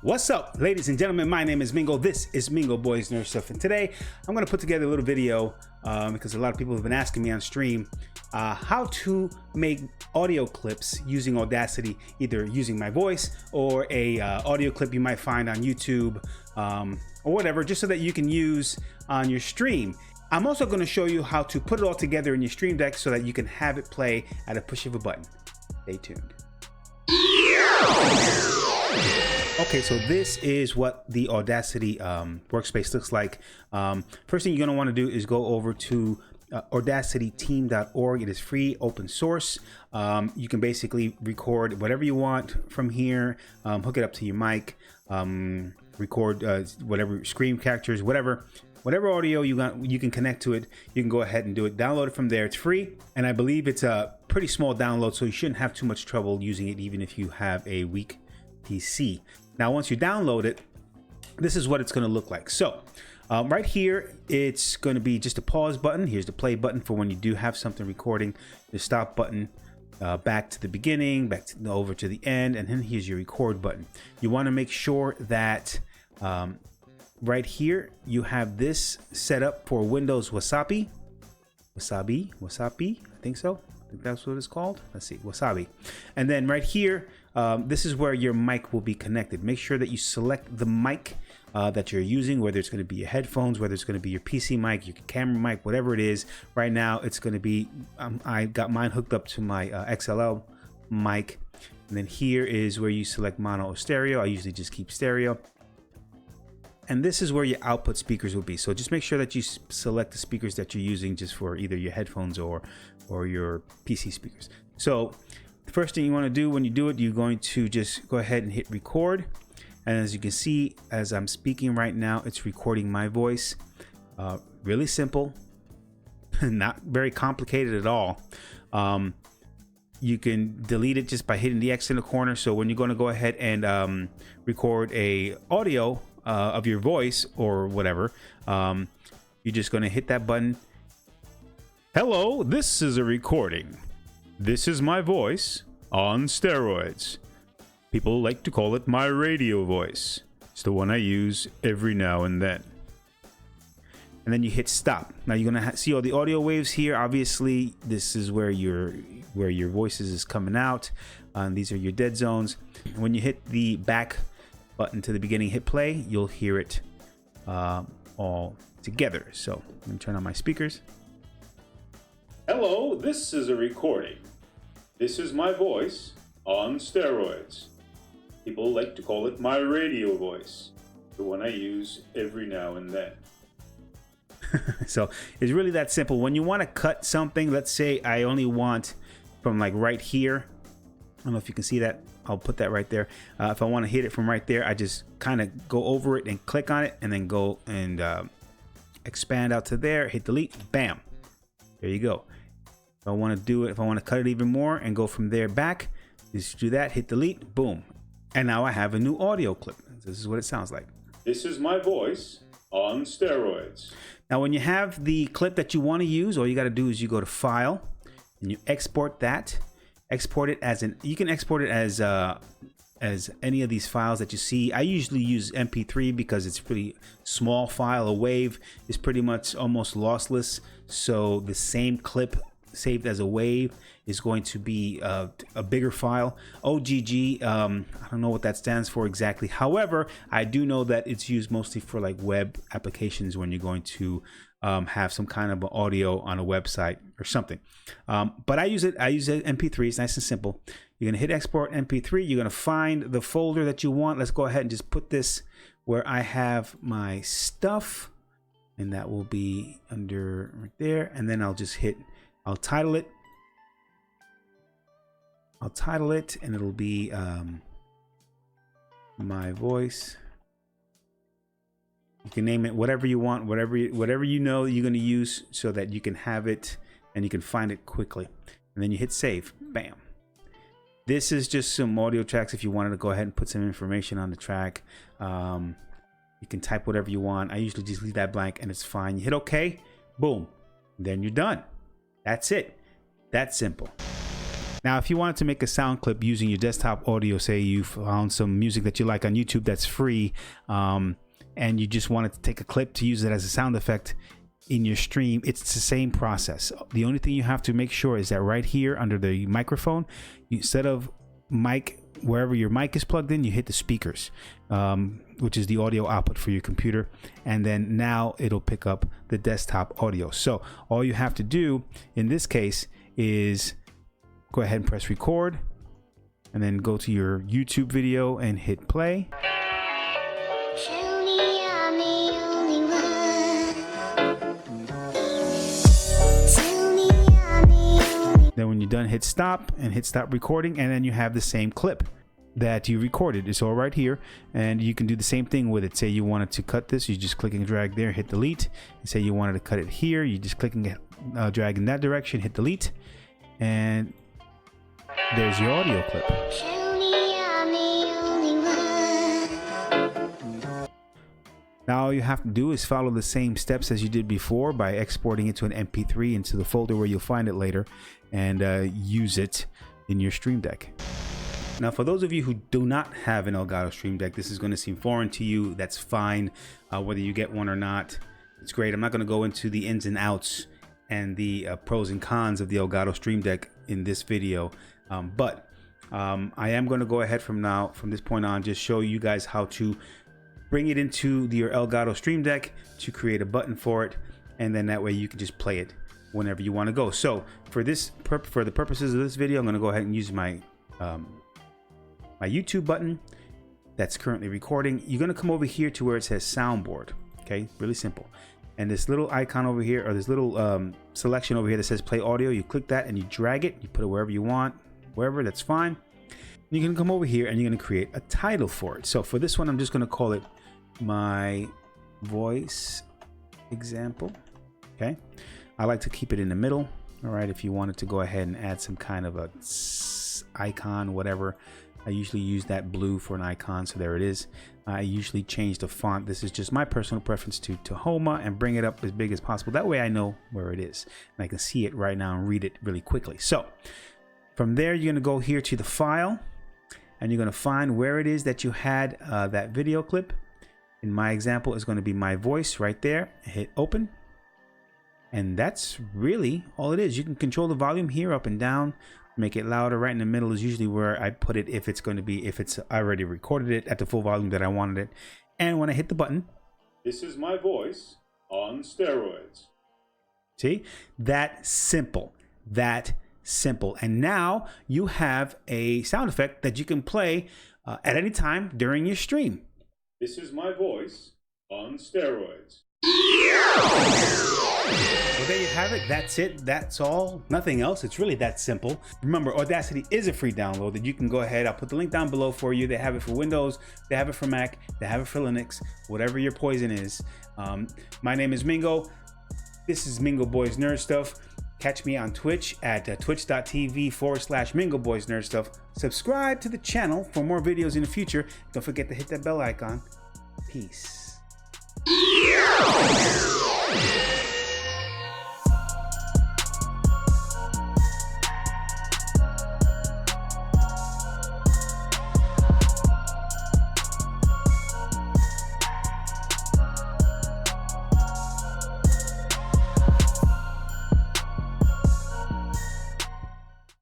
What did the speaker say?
What's up, ladies and gentlemen? My name is Mingo. This is Mingo Boys Nerd Stuff, and today I'm going to put together a little video because a lot of people have been asking me on stream how to make audio clips using Audacity, either using my voice or a audio clip you might find on YouTube or whatever, just so that you can use on your stream. I'm also going to show you how to put it all together in your Stream Deck so that you can have it play at a push of a button. Stay tuned. Okay, so this is what the Audacity workspace looks like. First thing you're going to want to do is go over to audacityteam.org. It is free, open source. You can basically record whatever you want from here, hook it up to your mic, record whatever screen captures, whatever audio you can connect to it. You can go ahead and do it. Download it from there. It's free, and I believe it's a pretty small download, so you shouldn't have too much trouble using it, even if you have a weak PC. Now, once you download it, this is what it's going to look like. So right here, it's going to be just a pause button. Here's the play button for when you do have something recording. The stop button, back to the beginning, over to the end, and then here's your record button. You want to make sure that right here you have this set up for Windows Wasabi, I think so. I think that's what it's called. Let's see, Wasabi. And then right here, this is where your mic will be connected. Make sure that you select the mic that you're using, whether it's going to be your headphones, whether it's going to be your PC mic, your camera mic, whatever it is. Right now, it's going to be, I got mine hooked up to my XLR mic. And then here is where you select mono or stereo. I usually just keep stereo. And this is where your output speakers will be. So just make sure that you select the speakers that you're using just for either your headphones or your PC speakers. So the first thing you want to do when you do it, you're going to just go ahead and hit record. And as you can see, as I'm speaking right now, it's recording my voice. Really simple, not very complicated at all. You can delete it just by hitting the X in the corner. So when you're going to go ahead and record a audio of your voice or whatever, you're just going to hit that button. Hello, this is a recording. This is my voice on steroids. People like to call it my radio voice. It's the one I use every now and then. And then you hit stop. Now you're gonna see all the audio waves here. Obviously, this is where your voices is coming out. These are your dead zones. When you hit the back button to the beginning, hit play, you'll hear it all together. So let me turn on my speakers. Hello, this is a recording. This is my voice on steroids. People like to call it my radio voice, the one I use every now and then. So it's really that simple. When you want to cut something, let's say I only want from like right here. I don't know if you can see that. I'll put that right there. If I want to hit it from right there, I just kind of go over it and click on it and then go and expand out to there, hit delete, bam. There you go. If I want to do it, if I want to cut it even more and go from there back, just do that, hit delete, boom. And now I have a new audio clip. This is what it sounds like. This is my voice on steroids. Now, when you have the clip that you want to use, all you got to do is you go to File and you export that. Export it as you can export it as any of these files that you see. I usually use MP3 because it's a pretty small file. A wave is pretty much almost lossless. So the same clip saved as a wave is going to be a bigger file. OGG, I don't know what that stands for exactly. However, I do know that it's used mostly for like web applications when you're going to have some kind of audio on a website or something. But I use it MP3. It's nice and simple. You're gonna hit export MP3. You're gonna find the folder that you want. Let's go ahead and just put this where I have my stuff, and that will be under right there. And then I'll just hit, I'll title it, and it'll be my voice. You can name it whatever you want, whatever you know you're going to use, so that you can have it and you can find it quickly. And then you hit save. Bam. This is just some audio tracks. If you wanted to go ahead and put some information on the track, you can type whatever you want. I usually just leave that blank and it's fine. You hit OK. Boom. Then you're done. That's it. That's simple. Now, if you wanted to make a sound clip using your desktop audio, say you found some music that you like on YouTube that's free, and you just wanted to take a clip to use it as a sound effect in your stream, it's the same process. The only thing you have to make sure is that right here under the microphone, instead of mic, wherever your mic is plugged in, you hit the speakers, which is the audio output for your computer, and then now it'll pick up the desktop audio. So all you have to do in this case is go ahead and press record, and then go to your YouTube video and hit play. Then when you're done, hit stop and hit stop recording, and then you have the same clip that you recorded. It's all right here, and you can do the same thing with it. Say you wanted to cut this, you just click and drag there, hit delete. And say you wanted to cut it here, you just click and drag in that direction, hit delete, and there's your audio clip. Now all you have to do is follow the same steps as you did before by exporting it to an MP3 into the folder where you'll find it later, and use it in your Stream Deck. Now, for those of you who do not have an Elgato Stream Deck, this is going to seem foreign to you. That's fine, whether you get one or not. It's great. I'm not going to go into the ins and outs and the pros and cons of the Elgato Stream Deck in this video, but I am going to go ahead from this point on, just show you guys how to bring it into your Elgato Stream Deck to create a button for it, and then that way you can just play it whenever you want to go. So for the purposes of this video, I'm going to go ahead and use my my YouTube button that's currently recording. You're going to come over here to where it says soundboard. Okay, really simple. And this little icon over here, or this little selection over here that says play audio, you click that and you drag it, you put it wherever you want, wherever, that's fine. You're going to come over here and you're going to create a title for it. So for this one, I'm just going to call it my voice example. Okay, I like to keep it in the middle. All right, if you wanted to go ahead and add some kind of a icon, whatever, I usually use that blue for an icon, so there it is. I usually change the font. This is just my personal preference to Homa, and bring it up as big as possible. That way I know where it is and I can see it right now and read it really quickly. So from there, you're going to go here to the file, and you're going to find where it is that you had that video clip. In my example, it's going to be my voice right there. Hit open. And that's really all it is. You can control the volume here up and down, make it louder. Right in the middle is usually where I put it if it's I already recorded it at the full volume that I wanted it. And when I hit the button, this is my voice on steroids. See, that simple. And now you have a sound effect that you can play at any time during your stream. This is my voice on steroids. Well, there you have it. That's it. That's all. Nothing else. It's really that simple. Remember, Audacity is a free download that you can go ahead. I'll put the link down below for you. They have it for Windows. They have it for Mac. They have it for Linux. Whatever your poison is. My name is Mingo. This is Mingo Boys Nerd Stuff. Catch me on Twitch at twitch.tv/Mingo Boys Nerd Stuff. Subscribe to the channel for more videos in the future. Don't forget to hit that bell icon. Peace.